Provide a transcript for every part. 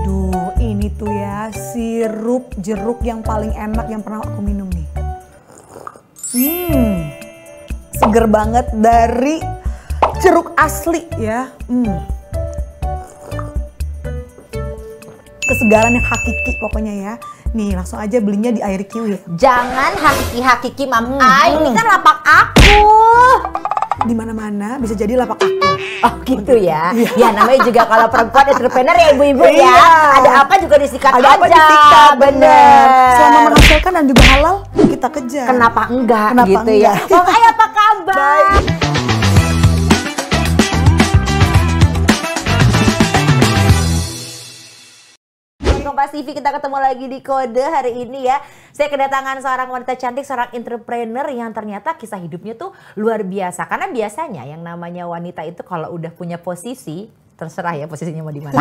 Aduh, ini tuh ya sirup jeruk yang paling enak yang pernah aku minum nih. Seger banget dari jeruk asli ya. Kesegaran yang hakiki pokoknya ya. Nih langsung aja belinya di Air Kiwi. Jangan hakiki-hakiki Mam Ai, ini kan lapak aku. Di mana-mana bisa jadi lapak aku. Oh gitu ya. Ya namanya juga kalau perempuan entrepreneur ya ibu-ibu ya. Ada apa juga disikat Ada aja. apa disikat, Bener. Selama menghasilkan dan juga halal, kita kejar. Kenapa enggak Kenapa gitu enggak? ya. Mam Ai apa kabar? Baik. Kompas TV, kita ketemu lagi di Kode hari ini ya. Saya kedatangan seorang wanita cantik, seorang entrepreneur yang ternyata kisah hidupnya tuh luar biasa. Karena biasanya yang namanya wanita itu kalau udah punya posisi, terserah ya posisinya mau di mana.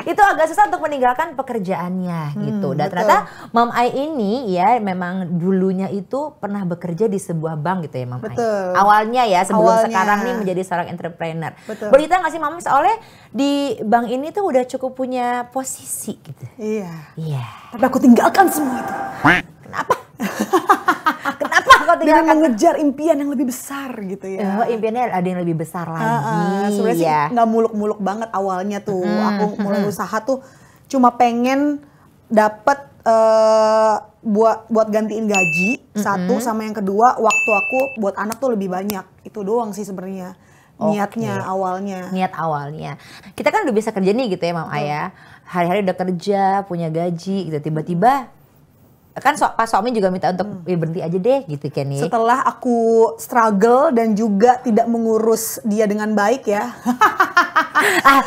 Itu agak susah untuk meninggalkan pekerjaannya gitu. Dan ternyata Mam Ai ini ya memang dulunya itu pernah bekerja di sebuah bank gitu ya Mam Ai. Awalnya ya sebelum sekarang nih menjadi seorang entrepreneur. Boleh cerita nggak sih Mam, soalnya di bank ini tuh udah cukup punya posisi gitu. Iya. Tapi aku tinggalkan semua itu. Kenapa? Kenapa kau Dengan tinggalkan? mengejar impian yang lebih besar gitu ya. Oh, impiannya ada yang lebih besar lagi. Sebenarnya sih ya. nggak muluk-muluk banget awalnya tuh. Aku mulai usaha tuh cuma pengen dapet buat gantiin gaji satu, sama yang kedua waktu aku buat anak tuh lebih banyak. Itu doang sih sebenarnya niatnya awalnya. Niat awalnya. Kita kan udah bisa kerja nih gitu ya Mam Ai ya. Hari-hari udah kerja, punya gaji gitu. Tiba-tiba kan pas suami juga minta untuk berhenti aja deh gitu kan nih. Setelah aku struggle dan juga tidak mengurus dia dengan baik ya.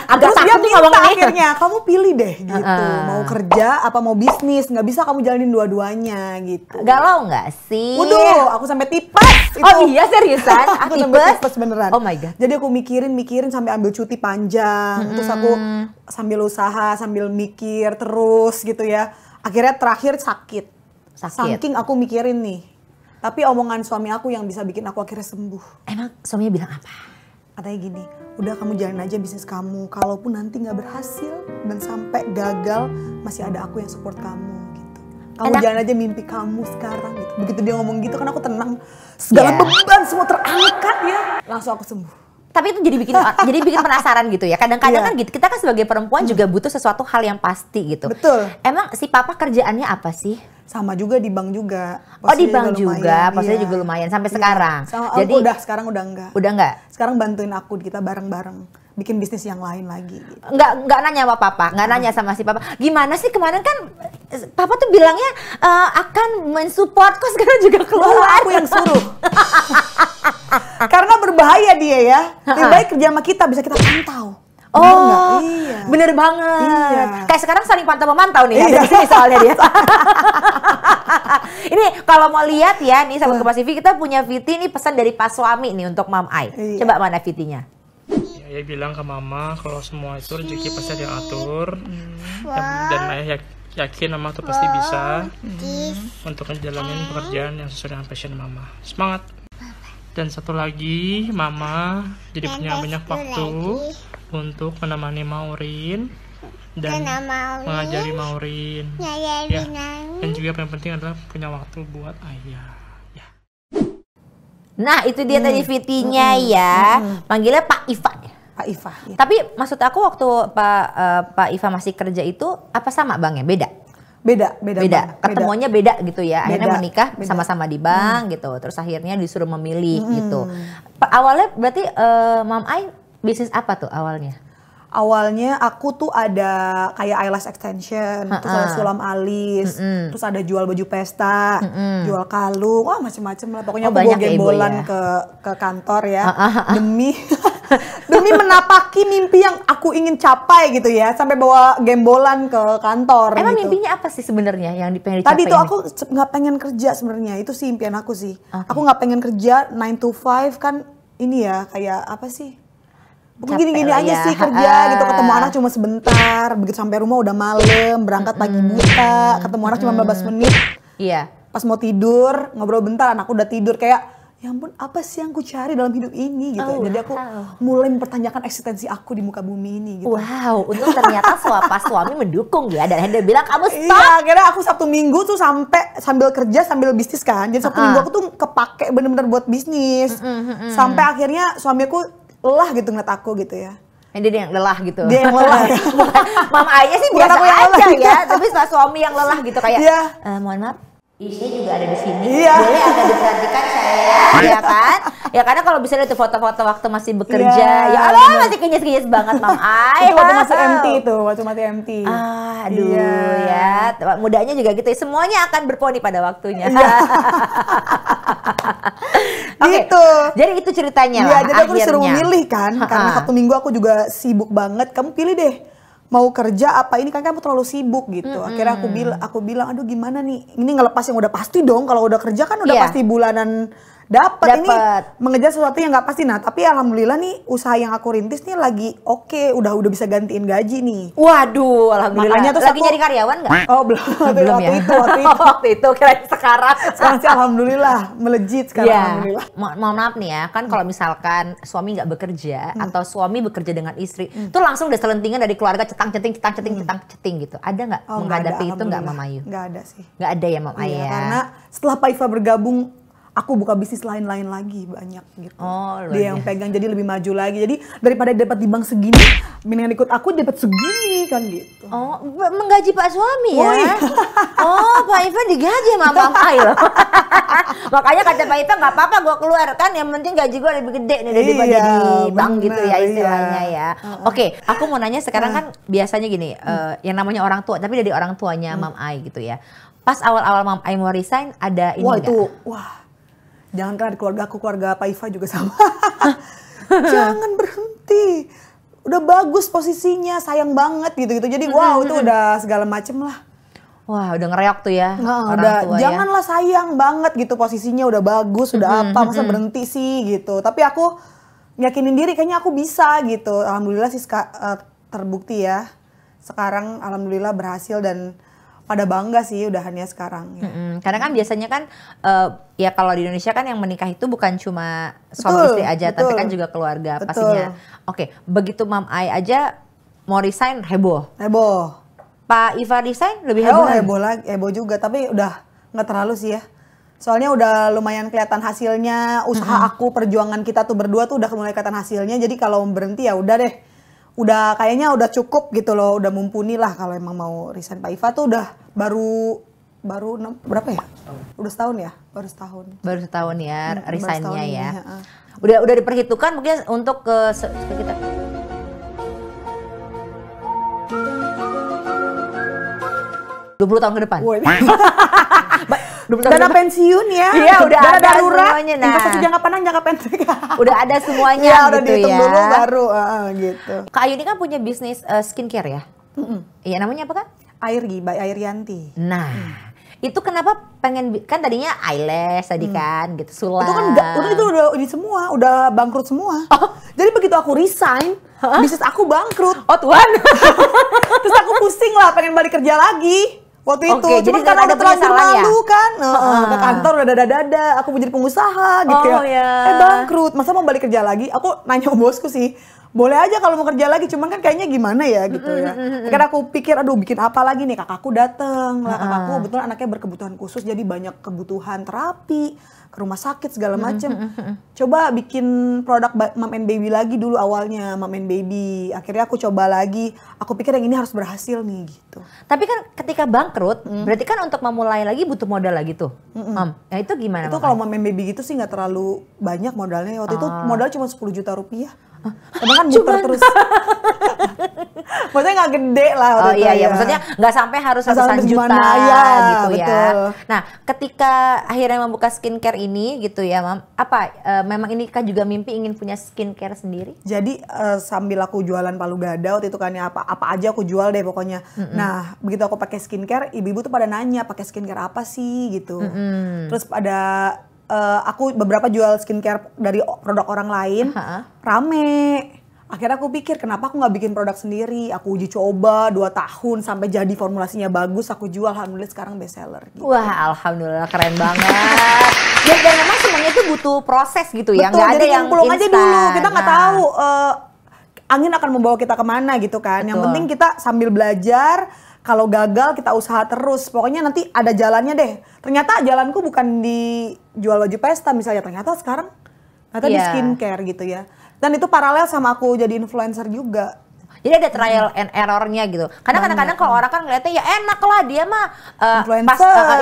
Agak Terus takut dia tuh minta ngomong ini. akhirnya, kamu pilih deh gitu. Mau kerja apa mau bisnis, nggak bisa kamu jalanin dua-duanya gitu. Galau nggak sih? Waduh, aku sampai tipes. Oh iya seriusan? Aku sampai Tipes? tipes beneran. Oh my God. Jadi aku mikirin sampai ambil cuti panjang. Terus aku sambil usaha, sambil mikir terus gitu ya. Akhirnya terakhir sakit. Saking aku mikirin nih. Tapi omongan suami aku yang bisa bikin aku akhirnya sembuh. Emang suaminya bilang apa? Katanya gini, udah kamu jalanin aja bisnis kamu. Kalaupun nanti nggak berhasil dan sampai gagal, masih ada aku yang support kamu gitu. Kamu jalan aja mimpi kamu sekarang gitu. Begitu dia ngomong gitu kan aku tenang. Segala beban semua terangkat ya. Langsung aku sembuh. Tapi itu jadi bikin penasaran gitu ya. Kadang-kadang kan gitu, kita kan sebagai perempuan juga butuh sesuatu hal yang pasti gitu. Betul. Emang si papa kerjaannya apa sih? Sama juga di bank juga. Oh di bank juga, posisinya juga lumayan sampai sekarang. Jadi sekarang udah enggak. Udah enggak? Sekarang bantuin aku, kita bareng-bareng bikin bisnis yang lain lagi. Gitu. Enggak nanya sama papa, enggak nanya sama si papa. Gimana sih kemarin kan papa tuh bilangnya akan mensupport, kok sekarang juga keluar. Aku yang suruh. Karena berbahaya dia ya. Lebih baik kerja sama kita, bisa kita pantau. Oh, iya. Bener banget. Iya. Kayak sekarang saling pantau memantau nih. Iya. Ada di sini soalnya dia. Ini kalau mau lihat ya, nih sahabat Kompas TV, kita punya VT nih pesan dari Pak Suami nih untuk Mam Ai. Iya. Coba mana VT-nya? Ayah bilang ke mama kalau semua itu rezeki pasti ada yang atur. Dan ayah yakin mama tuh pasti bisa untuk ngejalanin pekerjaan yang sesuai dengan passion mama. Semangat. Dan satu lagi, mama jadi punya banyak waktu untuk menemani Maureen dan mengajari Maureen. Ya. Dan juga yang penting adalah punya waktu buat ayah. Ya. Nah itu dia tadi VT-nya ya. Panggilnya Pak Iva. Pak Iva. Ya. Tapi maksud aku waktu Pak Iva masih kerja itu apa sama bangnya? Beda? Beda. Ketemuannya beda gitu ya. Akhirnya Beda. menikah sama-sama di bank gitu. Terus akhirnya disuruh memilih gitu. Awalnya berarti Mam Ai bisnis apa tuh awalnya? Awalnya aku tuh ada kayak eyelash extension, terus ada sulam alis, terus ada jual baju pesta, jual kalung, wah macem-macem lah. Pokoknya aku bawa gembolan ke kantor ya, demi menapaki mimpi yang aku ingin capai gitu ya, sampai bawa gembolan ke kantor. Emang gitu. mimpinya apa sih sebenarnya yang pengen dicapai? Tadi tuh aku nggak pengen kerja sebenarnya, itu sih impian aku sih. Aku nggak pengen kerja 9 to 5 kan ini ya kayak apa sih? Gini-gini aja sih kerja gitu, ketemu anak cuma sebentar, begitu sampai rumah udah malam, berangkat pagi buta, ketemu anak cuma 15 menit. Iya. Pas mau tidur, ngobrol bentar, anak udah tidur, kayak ya ampun apa sih yang aku cari dalam hidup ini gitu. Jadi aku mulai mempertanyakan eksistensi aku di muka bumi ini gitu. Wow, untung ternyata pas suami mendukung ya, dan dia bilang kamu stop. Iya, akhirnya aku Sabtu Minggu tuh sambil kerja sambil bisnis kan. Jadi Sabtu Minggu aku tuh kepake bener-bener buat bisnis. Sampai akhirnya suami aku lelah gitu ngeliat aku gitu ya. Dia yang lelah gitu. Dia yang lelah. Mama Ayah sih Bukan biasa aku yang aja lelah, ya, tapi suami yang lelah gitu kayak mohon maaf, istri juga ada di sini. Boleh agak diperhatikan saya, ya kan? Ya karena kalau bisa lihat foto-foto waktu masih bekerja, ya Allah masih kinyis-kinyis banget Mam Ai. Itu waktu masih empty tuh, waktu masih empty. Aduh ya, mudanya juga gitu. Semuanya akan berponi pada waktunya. Gitu. Jadi itu ceritanya lah. Jadi aku disuruh memilih kan, karena Sabtu Minggu aku juga sibuk banget. Kamu pilih deh. Mau kerja apa ini kan kamu terlalu sibuk gitu. Akhirnya aku bilang aduh gimana nih, ini ngelepas yang udah pasti dong. Kalau udah kerja kan udah pasti bulanan dapat. Ini mengejar sesuatu yang nggak pasti. Nah tapi alhamdulillah nih usaha yang aku rintis nih lagi oke, udah bisa gantiin gaji nih. Waduh, alhamdulillah. Makanya lagi nyari karyawan nggak? Oh belum. Waktu itu kira sekarang. Sekarang sih alhamdulillah melejit sekarang. Alhamdulillah. Mohon maaf nih ya, kan kalau misalkan suami nggak bekerja atau suami bekerja dengan istri, tuh langsung udah selentingan dari keluarga cetang-ceting gitu. Ada nggak menghadapi itu nggak Mama Ayu? Nggak ada sih. Nggak ada ya Mama Ayu ya? Karena setelah Pak Iva bergabung, aku buka bisnis lain-lain lagi banyak gitu. Dia yang pegang jadi lebih maju lagi. Jadi daripada dapat di bank segini, mendingan ikut aku dapat segini kan gitu. Oh, menggaji Pak suami ya? Pak Iva digaji sama Mama Ayu loh. Makanya kata Pak Iva nggak apa-apa gue keluar kan, yang penting gaji gue lebih gede nih daripada di bank gitu ya istilahnya ya. Oke, aku mau nanya sekarang kan biasanya gini, yang namanya orang tua, tapi dari orang tuanya Mam Ai gitu ya. Pas awal-awal Mam Ai mau resign ada ini nggak? Jangan kan keluarga aku, keluarga Pak Iva juga sama. Jangan berhenti. Udah bagus posisinya, sayang banget gitu-gitu. Jadi itu udah segala macem lah. Wah udah ngereok tuh ya. Janganlah sayang banget gitu posisinya udah bagus, udah apa, masa berhenti sih gitu. Tapi aku yakinin diri kayaknya aku bisa gitu. Alhamdulillah sih terbukti ya. Sekarang alhamdulillah berhasil dan pada bangga sih udahannya sekarang. Ya. Karena kan biasanya kan ya kalau di Indonesia kan yang menikah itu bukan cuma suami istri aja, tapi kan juga keluarga pastinya. Oke, begitu Mam Ai aja mau resign heboh. Pak Iva resign lebih heboh juga, tapi udah nggak terlalu sih ya. Soalnya udah lumayan kelihatan hasilnya, usaha aku, perjuangan kita tuh berdua tuh udah mulai kelihatan hasilnya. Jadi kalau berhenti ya udah deh. Udah kayaknya udah cukup gitu loh, udah mumpuni lah kalau emang mau resign. Pak Iva tuh udah baru berapa ya? Udah setahun ya? Baru setahun ya resignnya ya. Udah diperhitungkan mungkin untuk ke kita. $20 tahun ke depan. Dana pensiun ya. Iya, udah dana ada darurat, semuanya. Investasi jangka panjang, jangka pendek. Udah ada semuanya ya, gitu udah dihitung ya. dulu baru gitu. Kak Ayu ini kan punya bisnis skincare ya? Iya, namanya apa Kak? Airgi, by Airianti. Nah, itu kenapa pengen, kan tadinya eyelash tadi kan gitu, sulap. Itu kan udah ini semua, udah bangkrut semua. Jadi begitu aku resign, bisnis aku bangkrut. Oh Tuhan. Terus aku pusing lah pengen balik kerja lagi. Waktu itu, cuma karena ada terlanjur malu kan, ke kantor udah dada-dada, aku mau jadi pengusaha gitu bangkrut, masa mau balik kerja lagi? Aku nanya sama bosku sih, boleh aja kalau mau kerja lagi, cuman kan kayaknya gimana ya gitu ya. Akhirnya aku pikir, aduh bikin apa lagi nih, kakakku dateng lah, kakakku kebetulan anaknya berkebutuhan khusus, jadi banyak kebutuhan terapi, ke rumah sakit segala macem. Coba bikin produk Mom and Baby lagi dulu awalnya, Mom and Baby. Akhirnya aku coba lagi, aku pikir yang ini harus berhasil nih gitu. Tapi kan ketika bangkrut, berarti kan untuk memulai lagi butuh modal lagi tuh, Mam. Nah itu gimana? Itu kalau Mom and Baby gitu sih nggak terlalu banyak modalnya. Waktu itu modal cuma 10 juta rupiah. Karena kan muter terus. Maksudnya nggak gede lah. Iya, maksudnya nggak sampai harus ratusan juta ya, gitu betul. ya. Nah, ketika akhirnya membuka skincare ini gitu ya, Mam, apa memang ini kan juga mimpi ingin punya skincare sendiri? Jadi sambil aku jualan palu gada waktu itu kan ya, apa aja aku jual deh pokoknya. Nah, begitu aku pakai skincare, ibu-ibu tuh pada nanya pakai skincare apa sih gitu. Terus ada aku beberapa jual skincare dari produk orang lain, rame. Akhirnya aku pikir kenapa aku nggak bikin produk sendiri. Aku uji coba 2 tahun sampai jadi formulasinya bagus. Aku jual, alhamdulillah sekarang best seller. Gitu. Wah, alhamdulillah keren banget. Dan memang semuanya itu butuh proses gitu ya. Betul, Nggak ada jadi yang nyemplung aja instan. dulu. Kita nggak Nah, tahu angin akan membawa kita kemana gitu kan. Yang Betul. penting kita sambil belajar. Kalau gagal kita usaha terus. Pokoknya nanti ada jalannya deh. Ternyata jalanku bukan di jual baju pesta misalnya. Ternyata sekarang di Iya. skincare gitu ya. Dan itu paralel sama aku jadi influencer juga. jadi ada trial and errornya gitu. Karena kadang-kadang kalau orang kan ngeliatnya ya enak lah dia mah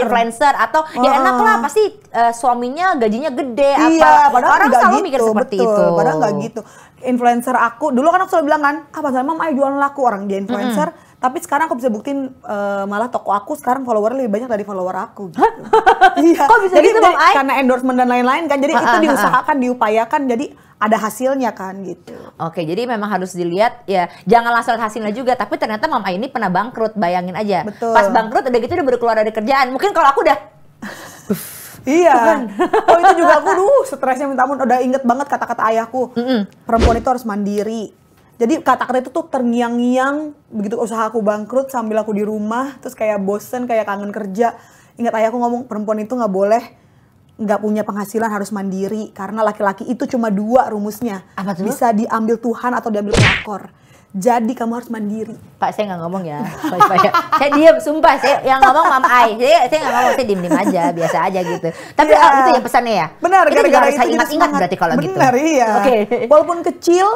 influencer atau ya enak lah pasti suaminya gajinya gede Iya, apa. padahal Orang nggak selalu gitu, mikir seperti betul. itu. Padahal nggak gitu. Influencer aku, dulu kan aku selalu bilang kan, pasal Mam ayo jualan laku, orang dia influencer. Tapi sekarang aku bisa buktiin malah toko aku sekarang followernya lebih banyak dari follower aku. Gitu. Iya. Kok bisa jadi, gitu, Mam Ai? karena endorsement dan lain-lain kan, jadi itu diusahakan, diupayakan, jadi ada hasilnya kan gitu. Oke, jadi memang harus dilihat ya, jangan langsung lihat hasilnya juga. Tapi ternyata Mam Ai ini pernah bangkrut, bayangin aja. Betul. Pas bangkrut udah gitu udah baru keluar dari kerjaan. Mungkin kalau aku udah Iya. Oh itu juga aku stresnya minta ampun. Udah inget banget kata-kata ayahku. Perempuan itu harus mandiri. Jadi kata-kata itu tuh terngiang-ngiang begitu usaha aku bangkrut sambil aku di rumah. Terus kayak bosen, kayak kangen kerja. Ingat ayahku ngomong perempuan itu nggak boleh nggak punya penghasilan, harus mandiri. Karena laki-laki itu cuma 2 rumusnya. Apa tuh? Bisa diambil Tuhan atau diambil pelakor. Jadi kamu harus mandiri. Pak, saya nggak ngomong ya. Saya diam, sumpah. Saya yang ngomong Mam Ai. Saya nggak ngomong, saya diem-diem aja, biasa aja gitu. Tapi Iya. itu ya pesannya ya. Benar, itu juga gara-gara harus itu saya jadi ingat-ingat semangat. berarti kalau gitu. Benar, iya. Oke. Walaupun kecil,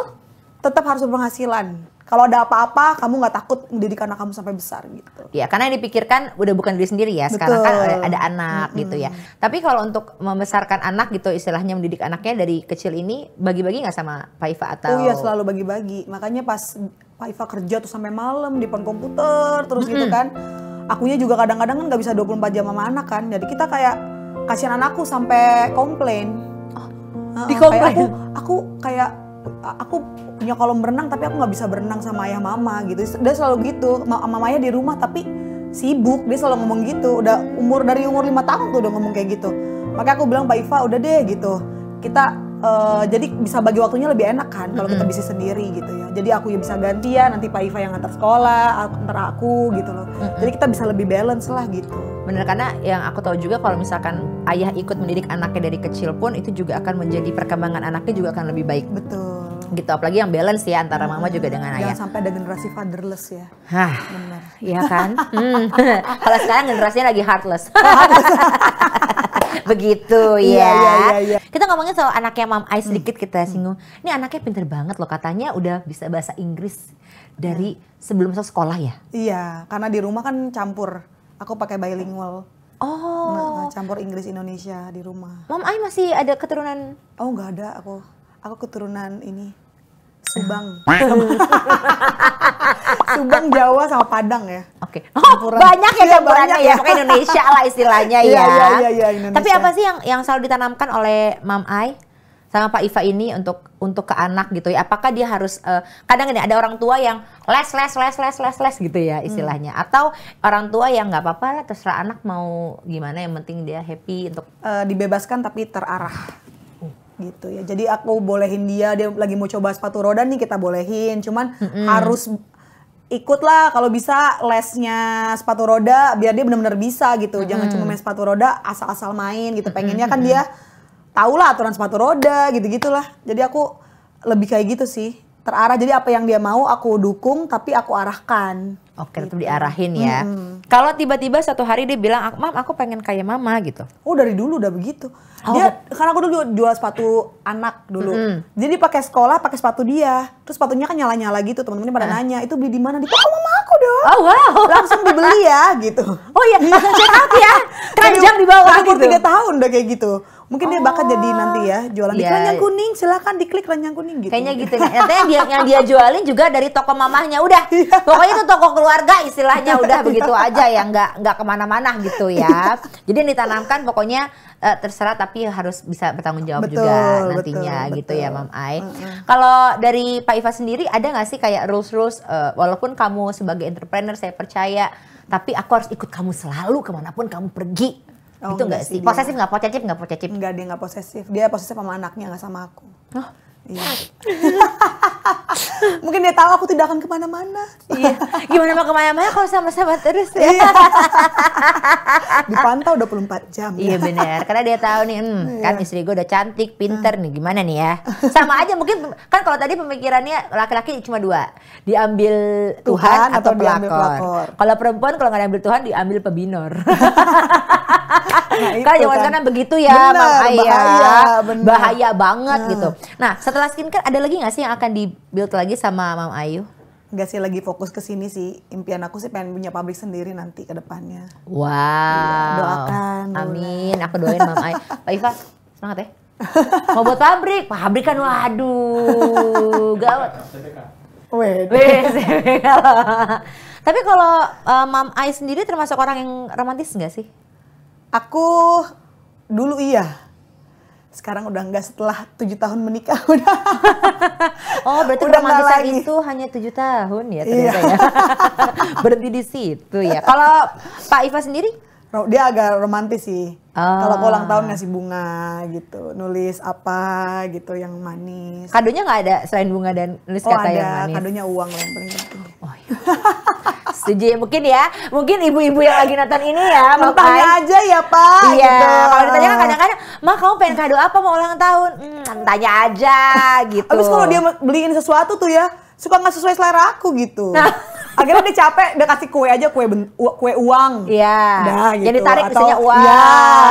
tetap harus berpenghasilan. Kalau ada apa-apa, kamu nggak takut mendidik anak kamu sampai besar gitu. Ya, karena yang dipikirkan udah bukan diri sendiri ya. Sekarang kan Betul. ada anak gitu ya. Tapi kalau untuk membesarkan anak gitu, istilahnya mendidik anaknya dari kecil ini, bagi-bagi nggak sama Pak Iva atau? Oh iya, selalu bagi-bagi. Makanya pas Pak Iva kerja tuh sampai malam di depan komputer terus gitu kan. Akunya juga kadang-kadang kan nggak bisa 24 jam sama anak kan. Jadi kita kayak kasihan anakku sampai komplain. Dikomplain? Kayak aku punya kolam berenang tapi aku nggak bisa berenang sama ayah mama gitu. Dia selalu gitu. Mamanya di rumah tapi sibuk. Dia selalu ngomong gitu. Udah dari umur 5 tahun tuh udah ngomong kayak gitu. Makanya aku bilang Pak Iva udah deh gitu. Kita jadi bisa bagi waktunya lebih enak kan kalau kita bisnis sendiri gitu ya. Jadi aku yang bisa gantian, nanti Pak Iva yang antar sekolah, antar aku gitu loh. Jadi kita bisa lebih balance lah gitu. Bener, karena yang aku tahu juga kalau misalkan ayah ikut mendidik anaknya dari kecil pun itu juga akan menjadi perkembangan anaknya juga akan lebih baik. Betul. Gitu, apalagi yang balance ya antara mama juga dengan ayah. Jangan sampai ada generasi fatherless ya. Hah, Benar. iya kan? Kalau sekarang generasinya lagi heartless. Begitu ya. Iya. Kita ngomongin soal anaknya Mam Ai sedikit kita singgung. Ini anaknya pinter banget loh, katanya udah bisa bahasa Inggris dari sebelum masuk sekolah ya? Iya, karena di rumah kan campur. Aku pakai bilingual. Oh, Campur Inggris Indonesia di rumah. Mam Ai masih ada keturunan? Oh nggak ada aku. Aku keturunan ini Subang. Subang, Jawa sama Padang ya. Oke. Campuran. Banyak ya Iya, campurannya banyak ya. ya. Pokoknya Indonesia lah istilahnya Iya, ya. iya, Indonesia. Tapi apa sih yang selalu ditanamkan oleh Mam Ai sama Pak Iva ini untuk ke anak gitu ya? Apakah dia harus kadang ini ada orang tua yang les gitu ya istilahnya, atau orang tua yang nggak apa-apa lah terserah anak mau gimana, yang penting dia happy untuk Dibebaskan tapi terarah. Gitu ya. Jadi aku bolehin dia lagi mau coba sepatu roda nih, kita bolehin. Cuman harus ikutlah kalau bisa lesnya sepatu roda biar dia benar-benar bisa gitu. Jangan cuma main sepatu roda asal-asal main gitu. Pengennya kan dia tahulah aturan sepatu roda gitu-gitulah. Jadi aku lebih kayak gitu sih. Terarah, jadi apa yang dia mau aku dukung tapi aku arahkan. oke tetap diarahin ya. Kalau tiba-tiba satu hari dia bilang, Mam aku pengen kayak mama gitu. Oh dari dulu udah begitu. Oh. Dia karena aku dulu jual sepatu anak dulu. Jadi pakai sekolah pakai sepatu dia. Terus sepatunya kan nyala-nyala gitu. Teman-temannya pada nanya, "Itu beli di mana?" Di toko mama aku dong. Oh wow. Langsung dibeli ya gitu. Oh iya, langsung check out ya. Keranjang di bawah Umur gitu. 3 tahun udah kayak gitu. Mungkin dia bakat jadi nanti ya jualan di Iya. keranjang kuning, silakan diklik keranjang kuning gitu. Kayaknya gitu. Nantinya yang dia jualin juga dari toko mamahnya. Udah, pokoknya itu toko keluarga istilahnya. Udah begitu aja ya, nggak kemana-mana gitu ya. Jadi yang ditanamkan pokoknya terserah tapi harus bisa bertanggung jawab Betul, juga betul, nantinya gitu betul. ya Mam Ai. Kalau dari Pak Iva sendiri ada nggak sih kayak rules-rules, walaupun kamu sebagai entrepreneur saya percaya, tapi aku harus ikut kamu selalu kemanapun kamu pergi. Oh, Itu enggak nggak sih? sih dia. Posesif nggak? Posesif nggak? Posesif? Enggak, dia nggak posesif. Dia posesif sama anaknya, nggak sama aku. Oh. Iya. Mungkin dia tahu aku tidak akan kemana-mana. Iya. Gimana mau kemana-mana kalau sama-sama terus ya? Iya. Dipantau 24 jam. Iya benar, karena dia tahu nih, kan istri gue udah cantik, pinter nih, gimana nih ya? Sama aja mungkin, kan kalau tadi pemikirannya laki-laki cuma dua, diambil Tuhan atau diambil pelakor. Kalau perempuan kalau nggak diambil Tuhan, diambil pebinor. Nah, Kan zaman sekarang begitu ya, bener, Mang Ayah. bahaya, bener. Bahaya banget gitu. Nah, setelah skincare ada lagi nggak sih yang akan di-build lagi sama Mam Ayu? Enggak sih, lagi fokus ke sini sih. Impian aku sih pengen punya pabrik sendiri nanti ke depannya. Wow. Iya, doakan. Amin. Aku doain Mam Ayu. Pak Iva, semangat ya. Mau buat pabrik kan waduh, gawat. Tapi kalau Mam Ayu sendiri termasuk orang yang romantis nggak sih? Aku dulu iya. Sekarang udah enggak, setelah 7 tahun menikah udah. Oh, berarti Udah nggak romantisan lagi. itu hanya 7 tahun ya ternyata Iya. ya. Berhenti di situ ya. Kalau Pak Iva sendiri? Dia agak romantis sih. Ah. Kalau aku ulang tahun ngasih bunga gitu, nulis apa gitu yang manis. Kadonya nggak ada selain bunga dan nulis Oh kata ada, yang manis? kadonya uang lah yang paling penting. Oh, iya. Setuju ya, mungkin ibu-ibu yang lagi nonton ini ya, Mam Tanya Ai. aja ya Pak. Iya, gitu. kalau ditanya kan kadang-kadang, "Ma, kamu pengen kado apa mau ulang tahun?" Tanya aja gitu. Habis kalau dia beliin sesuatu tuh ya, suka nggak sesuai selera aku gitu. Akhirnya dia capek, dia kasih kue aja, kue uang. Iya. Udah gitu. Jadi tarik Atau- isinya uang. Iya,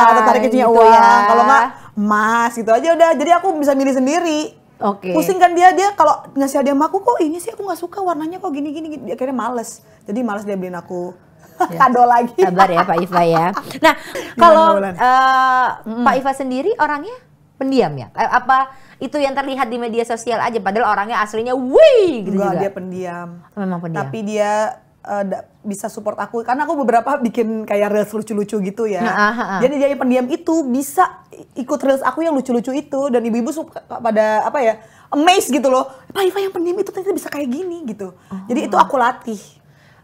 atau tarik isinya gitu uang. ya. Kalau nggak emas gitu aja udah. Jadi aku bisa milih sendiri. Oke. Pusing kan dia kalau ngasih hadiah sama aku, kok ini sih aku nggak suka warnanya kok gini. Akhirnya males. Jadi males dia beliin aku kado lagi. Sabar ya Pak Iva ya. Nah, kalau Bulan? Pak Iva sendiri orangnya pendiam ya? Apa itu yang terlihat di media sosial aja padahal orangnya aslinya wih gitu Enggak, juga? dia pendiam. Memang pendiam. Tapi dia bisa support aku karena aku beberapa bikin kayak reels lucu-lucu gitu ya. Jadi dia yang pendiam itu bisa ikut reels aku yang lucu-lucu itu dan ibu-ibu suka pada apa ya, amazed gitu loh. Pak Iva yang pendiam itu ternyata bisa kayak gini gitu. Jadi itu aku latih.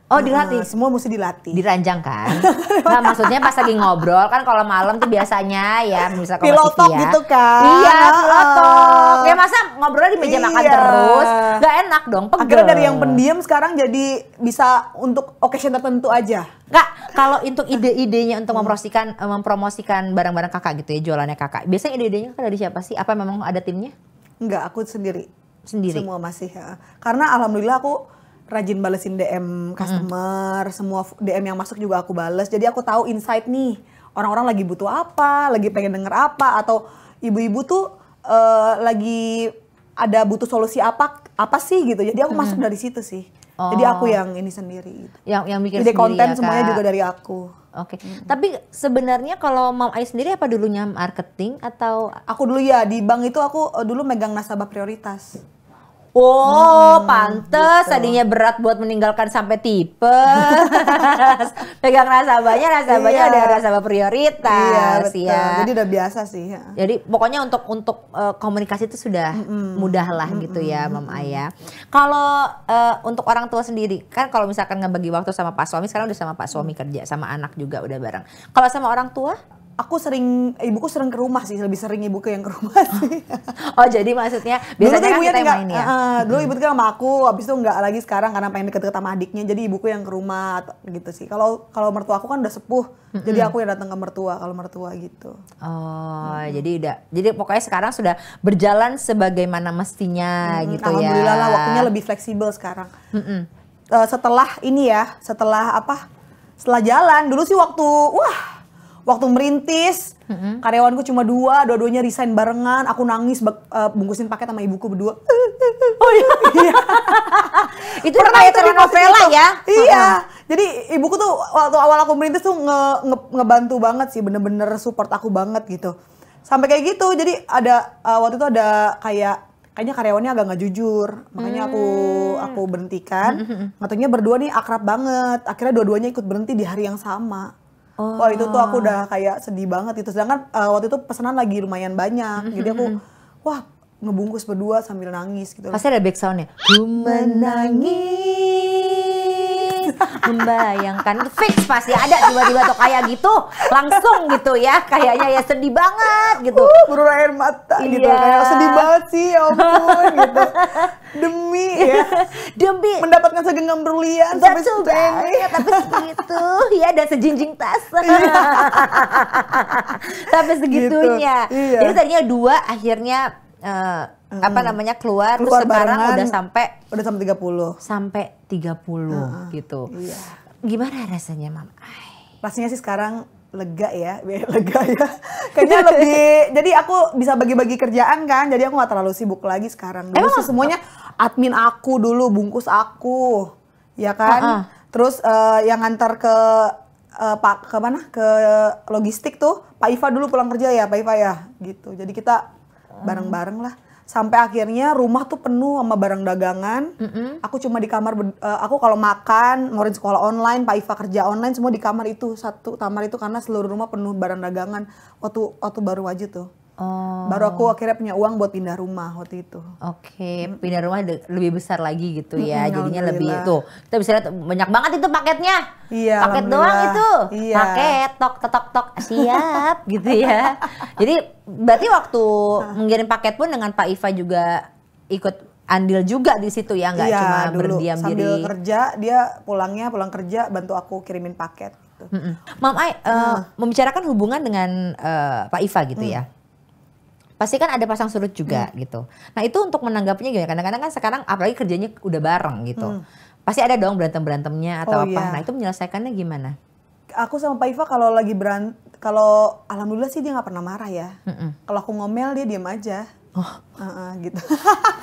Oh, dilatih? Semua mesti dilatih. Diranjang kan? Nah, maksudnya pas lagi ngobrol kan kalau malam tuh biasanya ya bisa ke Pillow talk ya. gitu kan. Iya, pillow talk. Ya masa ngobrol di meja makan Iya. terus? Gak enak dong, pegel. Akhirnya dari yang pendiam sekarang jadi bisa untuk occasion tertentu aja. Kak, kalau untuk ide-idenya untuk mempromosikan barang-barang kakak gitu ya, jualannya kakak. Biasanya ide-idenya kan dari siapa sih? Apa memang ada timnya? Enggak, aku sendiri. Sendiri? Semua masih. Ya. Karena alhamdulillah aku rajin balesin DM customer, semua DM yang masuk juga aku bales. Jadi aku tahu insight nih, orang-orang lagi butuh apa, lagi pengen denger apa, atau ibu-ibu tuh lagi ada butuh solusi apa sih gitu. Jadi aku masuk dari situ sih. Jadi aku yang ini sendiri. Gitu. Yang bikin Ide sendiri konten ya, semuanya Kak? juga dari aku. Oke. Tapi sebenarnya kalau Mam Ai sendiri apa dulunya marketing atau Aku dulu ya di bank itu aku dulu megang nasabah prioritas. oh, pantes tadinya berat buat meninggalkan sampai tipes. Pegang nasabahnya Iya. ada nasabah prioritas. Iya, betul. Ya. Jadi udah biasa sih. Ya. Jadi pokoknya untuk komunikasi itu sudah mudah lah gitu ya Mam Ayah. Kalau untuk orang tua sendiri kan kalau misalkan ngebagi waktu sama Pak suami, sekarang udah sama Pak suami kerja, sama anak juga udah bareng. Kalau sama orang tua? Ibuku sering ke rumah sih, lebih sering ibuku yang ke rumah sih. Oh jadi maksudnya Dulu tuh biasanya kan ibunya kita yang tinggal, main ya? dulu ibu tinggal sama aku, habis itu enggak lagi sekarang karena pengen deket-deket sama adiknya, jadi ibuku yang ke rumah gitu sih. Kalau mertua aku kan udah sepuh, jadi aku yang datang ke mertua kalau mertua gitu. Oh jadi pokoknya sekarang sudah berjalan sebagaimana mestinya gitu ya. Alhamdulillah lah, waktunya lebih fleksibel sekarang. Setelah ini ya, setelah jalan, dulu sih waktu merintis, karyawanku cuma dua-duanya resign barengan, aku nangis bungkusin paket sama ibuku berdua. Oh iya. Itu udah kayak telenovela ya? Iya. Jadi ibuku tuh waktu awal aku merintis tuh ngebantu banget sih, bener-bener support aku banget gitu. Sampai kayak gitu, jadi waktu itu ada kayaknya karyawannya agak nggak jujur, makanya aku berhentikan. Ngatanya berdua nih akrab banget, akhirnya dua-duanya ikut berhenti di hari yang sama. Wah itu tuh aku udah kayak sedih banget itu. Sedangkan waktu itu pesanan lagi lumayan banyak. Jadi aku ngebungkus berdua sambil nangis gitu. Pasti ada back soundnya. Ku menangis. Membayangkan itu fix pasti ada tiba-tiba tuh kayak gitu langsung gitu ya, kayaknya ya sedih banget gitu. Berurai air mata gitu, Iya. kayak sedih banget sih, ya ampun gitu. Demi ya, Demi mendapatkan segenggam berlian sampai betul seperti ini. banget, tapi segitu ya, dan sejinjing tas sampai segitunya. Gitu, iya. Jadi tadinya 2 akhirnya apa namanya keluar terus sekarang barengan, udah sampai 30. gitu. Iya. Gimana rasanya Mam Ai? Rasanya sih sekarang lega ya. Kayaknya lebih, jadi aku bisa bagi-bagi kerjaan kan, jadi aku gak terlalu sibuk lagi sekarang. Dulu sih semuanya admin aku dulu, bungkus aku, ya kan. Terus yang ngantar ke ke mana? Ke logistik tuh Pak Iva dulu pulang kerja ya, Pak Iva ya, gitu. Jadi kita bareng-bareng lah. Sampai akhirnya rumah tuh penuh sama barang dagangan. Aku cuma di kamar, aku kalau makan, Morin sekolah online, Pak Iva kerja online, semua di kamar itu, satu kamar itu, karena seluruh rumah penuh barang dagangan waktu baru aja tuh. Baru aku akhirnya punya uang buat pindah rumah waktu itu. Oke, pindah rumah lebih besar lagi gitu ya. Jadinya lebih Alhamdulillah. tuh. Kita bisa lihat banyak banget itu paketnya. Iya, Paket doang alhamdulillah. itu. Iya. Paket tok siap gitu ya. Jadi berarti waktu mengirim paket pun dengan Pak Iva juga ikut andil juga di situ ya, nggak Iya, cuma dulu berdiam sambil diri. kerja, dia pulang kerja bantu aku kirimin paket gitu. Mam Ai, membicarakan hubungan dengan Pak Iva gitu ya. Pasti kan ada pasang surut juga gitu. Nah itu untuk menanggapinya gimana? Kadang-kadang kan sekarang apalagi kerjanya udah bareng gitu. Pasti ada dong berantem-berantemnya atau apa. Iya. Nah itu menyelesaikannya gimana? Aku sama Pak Iva kalau lagi kalau alhamdulillah sih dia nggak pernah marah ya. Kalau aku ngomel dia diam aja. Gitu.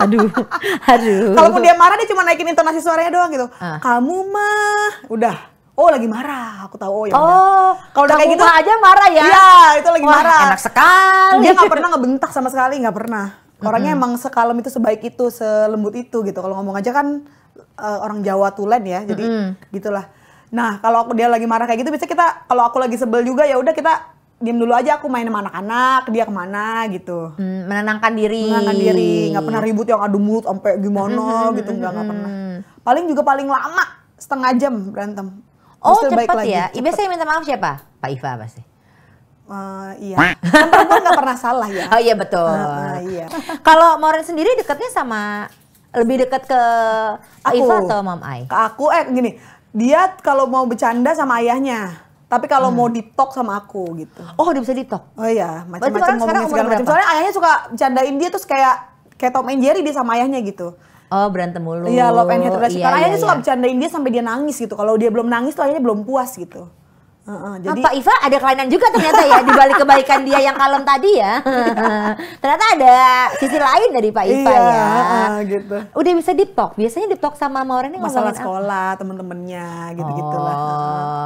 Aduh. Kalaupun dia marah dia cuma naikin intonasi suaranya doang gitu. Kamu mah udah. Oh lagi marah, aku tahu. Oh ya udah. Kalau udah kayak gitu aja marah ya? Iya, itu lagi Wah, marah. enak sekali. Dia nggak pernah ngebentak sama sekali, nggak pernah. Orangnya emang sekalem itu, sebaik itu, selembut itu gitu. Kalau ngomong aja kan orang Jawa tulen ya, jadi gitulah. Nah kalau dia lagi marah kayak gitu, biasanya kita, kalau aku lagi sebel juga ya udah kita diam dulu aja, aku main sama anak-anak, dia kemana gitu. Menenangkan diri. Nggak pernah ribut yang adu mulut sampai gimana gitu, nggak pernah. Paling lama setengah jam berantem. Oh Terus baik cepet lagi, ya? cepet. Biasanya minta maaf siapa? Pak Iva pasti. Iya, kan perempuan nggak pernah salah ya. Oh iya betul. Iya. Kalau Moren sendiri dekatnya lebih dekat ke Pak Aku. Iva atau Mam Ai? Ke aku, gini, dia kalau mau bercanda sama ayahnya, tapi kalau mau di-talk sama aku gitu. Oh udah bisa di-talk? Oh iya, Berarti macam-macam orang sekarang ngomongin umur segala macam. berapa? Soalnya ayahnya suka bercandain dia terus kayak Tom and Jerry dia sama ayahnya gitu. Oh berantem mulu. Iya, love and hate relationship. Iya, Karena ayahnya iya, suka iya. bercandain dia sampai dia nangis gitu. Kalau dia belum nangis tuh ayahnya belum puas gitu. Jadi Pak Iva ada kelainan juga ternyata ya di balik kebaikan dia yang kalem tadi ya. Ternyata ada sisi lain dari Pak Iva iya, ya. gitu. Udah bisa deep talk. Biasanya deep talk sama Moren ini Masalah ngomongin apa? sekolah, temen-temennya gitu-gitulah.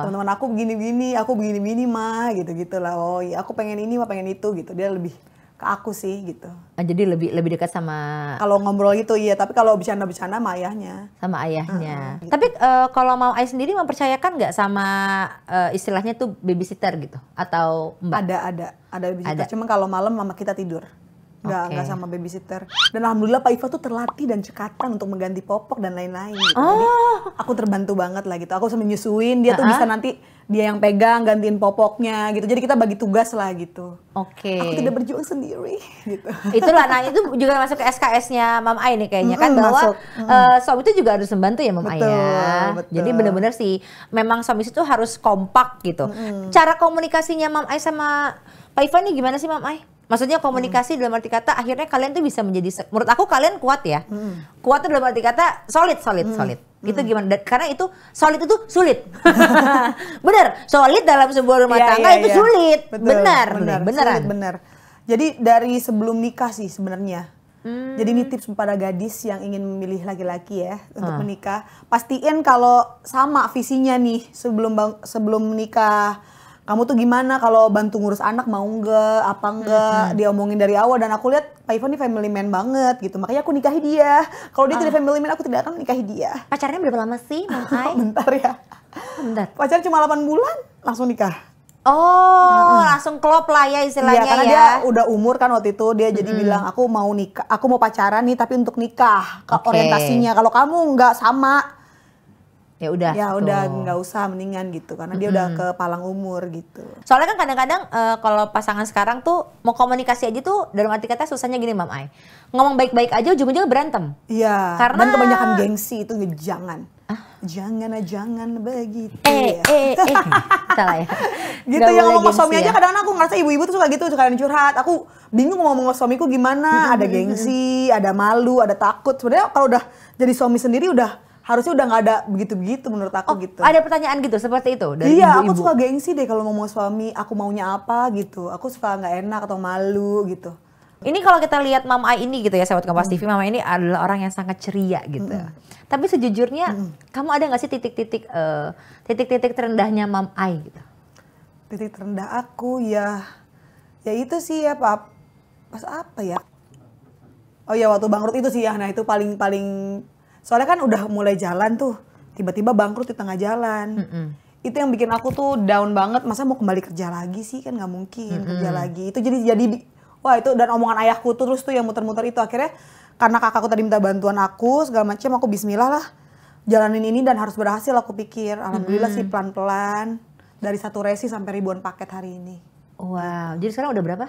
Teman-teman aku begini-begini mah gitu-gitulah. Oh iya, aku pengen ini mah pengen itu gitu. Dia lebih ke aku sih gitu. Jadi lebih dekat sama Kalau ngobrol gitu iya, tapi kalau bercanda-bercanda sama ayahnya. ayahnya. Gitu. Tapi kalau Mau Ai sendiri mempercayakan nggak sama istilahnya tuh babysitter gitu atau mbak? Ada babysitter. Cuma kalau malam mama kita tidur. Nggak sama babysitter. Dan alhamdulillah Pak Iva tuh terlatih dan cekatan untuk mengganti popok dan lain-lain gitu. Jadi aku terbantu banget lah gitu. Aku sambil nyusuin, dia tuh bisa nanti dia yang pegang gantiin popoknya gitu. Jadi kita bagi tugas lah gitu. Oke. Aku tidak berjuang sendiri gitu. Itulah, nah itu juga masuk ke SKS-nya Mam Ai nih kayaknya kan, bahwa suami itu juga harus membantu ya Mam Ai ya. Betul. Jadi benar-benar sih memang suami itu harus kompak gitu. Cara komunikasinya Mam Ai sama Pak Iva nih gimana sih Mam Ai? Maksudnya komunikasi dalam arti kata akhirnya kalian tuh bisa menjadi, menurut aku kalian kuat ya. Kuat tuh dalam arti kata solid. Itu gimana? Karena itu solid itu sulit. Bener, solid dalam sebuah rumah tangga itu sulit. Betul, Beneran. Bener. Jadi dari sebelum nikah sih sebenarnya. Jadi ini tips pada gadis yang ingin memilih laki-laki ya untuk menikah. Pastiin kalau sama visinya nih sebelum menikah. Kamu tuh gimana kalau bantu ngurus anak, mau nggak, apa nggak, dia omongin dari awal. Dan aku lihat Pak Iva nih family man banget gitu, makanya aku nikahi dia. Kalau dia tidak family man, aku tidak akan nikahi dia. Pacarnya berapa lama sih Mam Ai? Bentar ya. Bentar. Pacaran cuma 8 bulan, langsung nikah. Oh, langsung klop lah ya istilahnya Iya, karena ya. dia udah umur kan waktu itu, dia jadi bilang aku mau nikah, aku mau pacaran nih tapi untuk nikah. Oke. Orientasinya kalau kamu nggak sama, ya udah nggak usah mendingan gitu karena dia udah ke palang umur gitu. Soalnya kan kadang-kadang kalau pasangan sekarang tuh mau komunikasi aja tuh dalam arti kata susahnya gini Mam Ai. Ngomong baik-baik aja ujung-ujungnya berantem. Iya. Karena dan kebanyakan gengsi itu jangan begitu. Salah ya. Gitu Gak yang boleh ngomong gengsi suami aja ya. kadang-kadang aku ngerasa ibu-ibu tuh suka gitu, suka yang curhat. Aku bingung mau ngomong sama suamiku gimana, ada gengsi, ada malu, ada takut. Sebenarnya kalau udah jadi suami sendiri harusnya udah nggak ada begitu-begitu menurut aku gitu. Ada pertanyaan gitu seperti itu dari iya, ibu-ibu? aku suka gengsi deh kalau ngomong suami, aku maunya apa gitu. Aku suka nggak enak atau malu gitu. Ini kalau kita lihat Mam Ai ini gitu ya, sahabat Kompas TV, Mam Ai ini adalah orang yang sangat ceria gitu. Tapi sejujurnya, kamu ada nggak sih titik-titik terendahnya Mam Ai gitu? Titik terendah aku ya itu sih ya pas apa ya? Oh ya waktu bangkrut itu sih ya, nah itu paling soalnya kan udah mulai jalan tuh, tiba-tiba bangkrut di tengah jalan. Itu yang bikin aku tuh down banget, masa mau kembali kerja lagi sih, kan nggak mungkin kerja lagi. Itu jadi wah itu, dan omongan ayahku tuh terus tuh yang muter-muter itu. Akhirnya karena kakakku tadi minta bantuan aku segala macam, aku bismillah lah jalanin ini dan harus berhasil. Aku pikir alhamdulillah sih pelan-pelan dari 1 resi sampai ribuan paket hari ini. Wow, jadi sekarang udah berapa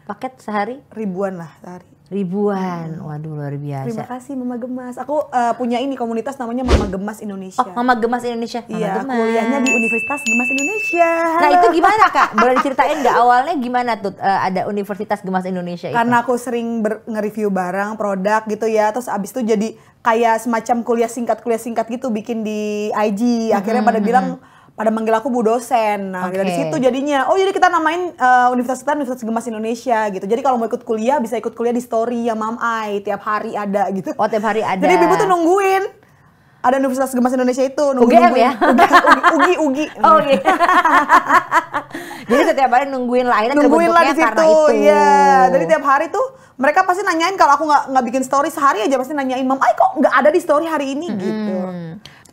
paket sehari? Ribuan lah sehari. Ribuan, waduh luar biasa. Terima kasih Mama Gemas. Aku punya ini komunitas namanya Mama Gemas Indonesia. Oh, Mama Gemas Indonesia. Mama Iya, Gemas. kuliahnya di Universitas Gemas Indonesia. Nah itu gimana Kak? Boleh diceritain nggak awalnya gimana tuh ada Universitas Gemas Indonesia itu? Karena aku sering nge-review barang, produk gitu ya. Terus abis itu jadi kayak semacam kuliah singkat gitu bikin di IG. Akhirnya pada bilang, pada manggil aku Bu Dosen. Nah dari situ jadinya, jadi kita namain Universitas Gemas Indonesia gitu. Jadi kalau mau ikut kuliah bisa ikut kuliah di story ya Mam Ai, tiap hari ada gitu. Oh tiap hari ada. Jadi ibu tuh nungguin. Ada Universitas Gemas Indonesia itu UGM ya? Ugi. Oh iya. Jadi setiap hari nungguin lah di situ. Karena itu. Iya. Jadi tiap hari tuh mereka pasti nanyain, kalau aku nggak bikin story sehari aja pasti nanyain, Mam Ai kok nggak ada di story hari ini gitu.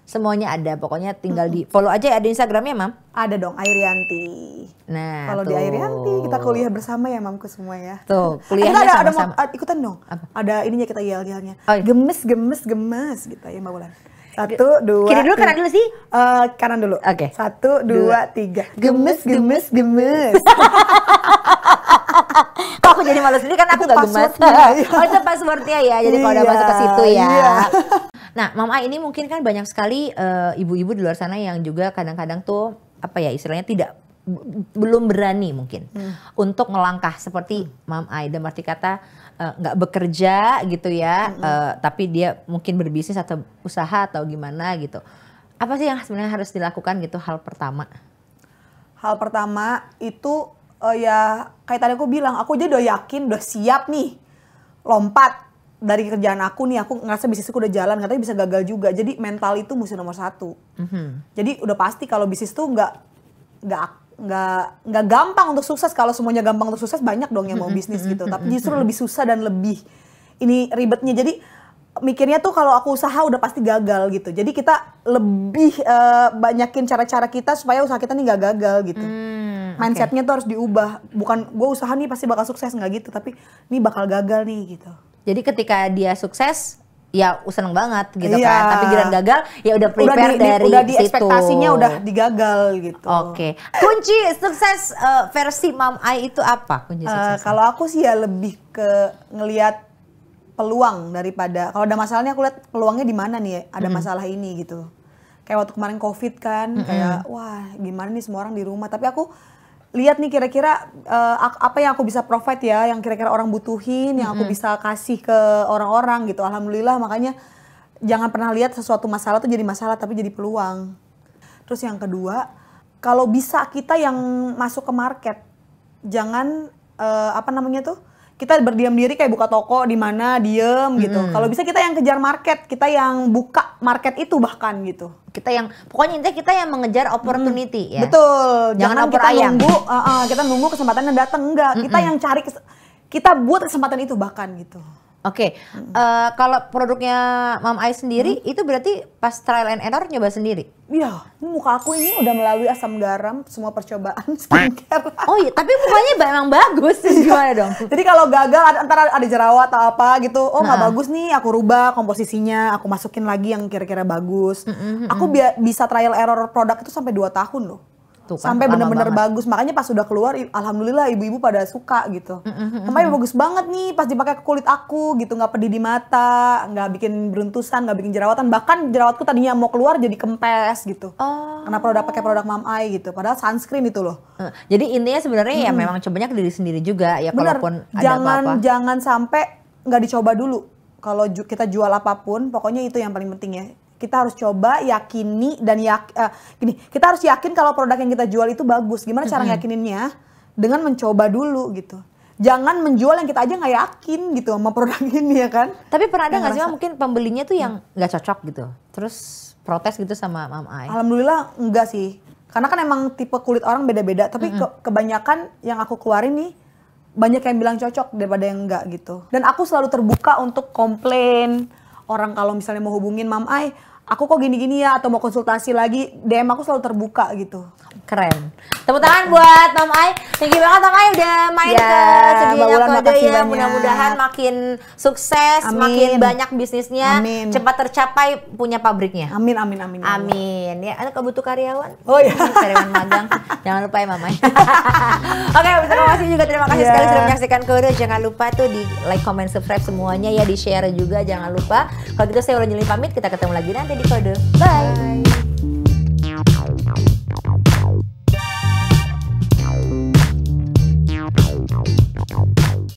Semuanya ada, pokoknya tinggal di follow aja. Ada Instagramnya Mam? Ada dong, Airianti. Nah, kalau di Airianti kita kuliah bersama ya Mamku semua ya. Tuh, kuliahnya sama-sama. Ikutan dong. Apa? Ada ininya kita yel-yelnya. Oh, iya. Gemes gitu ya Mbak Bulan. 1, 2, kiri dulu, kanan dulu sih? Kanan dulu. Oke. 1, 2, 3. Gemes. Kok aku jadi malu sendiri kan aku gak gemes. Oh itu passwordnya ya, jadi kalau udah masuk ke situ ya. Iya. Nah Mam Ai ini mungkin kan banyak sekali ibu-ibu di luar sana yang juga kadang-kadang tuh apa ya istilahnya belum berani mungkin untuk melangkah seperti Mam Ai, dan arti kata nggak bekerja gitu ya, tapi dia mungkin berbisnis atau usaha atau gimana gitu. Apa sih yang sebenarnya harus dilakukan gitu hal pertama? Hal pertama itu ya kayak tadi aku bilang, aku aja udah yakin, udah siap nih lompat dari kerjaan aku nih. Aku ngerasa bisnisku udah jalan, katanya bisa gagal juga. Jadi mental itu mesti nomor 1. Jadi udah pasti kalau bisnis tuh nggak gampang untuk sukses. Kalau semuanya gampang untuk sukses, banyak dong yang mau bisnis gitu. Tapi justru lebih susah dan lebih ini ribetnya. Jadi mikirnya tuh kalau aku usaha udah pasti gagal gitu. Jadi kita lebih banyakin cara-cara kita supaya usaha kita nih nggak gagal gitu. Mindsetnya tuh harus diubah. Bukan gue usaha nih pasti bakal sukses, nggak gitu. Tapi ini bakal gagal nih gitu. Jadi ketika dia sukses, ya seneng banget gitu kan. Tapi giliran gagal, ya udah prepare dari udah di situ. Ekspektasinya udah digagal gitu. Oke. Kunci sukses versi Mam Ai itu apa? Kunci sukses. Kalau aku sih ya lebih ke ngelihat peluang daripada, kalau ada masalahnya aku lihat peluangnya di mana nih, ada masalah ini gitu. Kayak waktu kemarin Covid kan, kayak wah gimana nih semua orang di rumah. Tapi aku lihat nih kira-kira apa yang aku bisa provide ya, yang kira-kira orang butuhin, yang aku bisa kasih ke orang-orang gitu. Alhamdulillah, makanya jangan pernah lihat sesuatu masalah tuh jadi masalah, tapi jadi peluang. Terus yang kedua, kalau bisa kita yang masuk ke market, jangan kita berdiam diri kayak buka toko di mana diem gitu. Kalau bisa kita yang kejar market, kita yang buka market itu bahkan gitu. Kita yang pokoknya intinya kita yang mengejar opportunity ya. Betul. Jangan kita ayam. kita nunggu kesempatannya datang, enggak. Kita yang cari kita buat kesempatan itu bahkan gitu. Oke, kalau produknya Mom Ai sendiri itu berarti pas trial and error nyoba sendiri? Iya, muka aku ini udah melalui asam garam semua percobaan skincare. Oh iya, tapi mukanya memang bagus. Gimana dong? Jadi kalau gagal antara ada jerawat atau apa gitu, oh nggak bagus nih, aku rubah komposisinya, aku masukin lagi yang kira-kira bagus. Aku bisa trial error produk itu sampai 2 tahun loh. Tuh kan, sampai bener-bener banget. bagus, makanya pas udah keluar alhamdulillah ibu-ibu pada suka gitu. Makanya bagus banget nih pas dipakai ke kulit aku gitu, nggak pedih di mata, nggak bikin beruntusan, nggak bikin jerawatan, bahkan jerawatku tadinya mau keluar jadi kempes gitu. Karena pakai produk Mom Ai gitu, padahal sunscreen itu loh. Jadi intinya sebenarnya ya memang cobanya ke diri sendiri juga ya. Bener, Kalaupun ada apa-apa. jangan sampai nggak dicoba dulu. Kalau kita jual apapun, pokoknya itu yang paling penting ya. Kita harus coba, yakini, dan kita harus yakin kalau produk yang kita jual itu bagus. Gimana cara yakininnya? Dengan mencoba dulu gitu. Jangan menjual yang kita aja nggak yakin gitu sama produk ini ya kan. Tapi pernah ada nggak sih mungkin pembelinya tuh yang nggak cocok gitu? Terus protes gitu sama Mom Ai? Alhamdulillah enggak sih. Karena kan emang tipe kulit orang beda-beda. Tapi kebanyakan yang aku keluarin nih, banyak yang bilang cocok daripada yang enggak gitu. Dan aku selalu terbuka untuk komplain. Orang kalau misalnya mau hubungin Mom Ai, aku kok gini-gini ya, atau mau konsultasi lagi, DM aku selalu terbuka gitu. Keren. Tepuk tangan buat Mom Ai. Thank you banget Mom Ai udah main ke Studio Kode ya. Mudah-mudahan makin sukses, makin banyak bisnisnya, cepat tercapai punya pabriknya. Amin, amin, amin. Amin. Ya, kalau butuh karyawan. Oh iya. Karyawan magang. Jangan lupa ya Mom Ai. Oke, terima kasih juga. Terima kasih sekali sudah menyaksikan Kode. Jangan lupa tuh di like, comment, subscribe semuanya ya, di share juga jangan lupa. Kalau gitu saya Wulan Juli pamit, kita ketemu lagi nanti di Kode. Bye.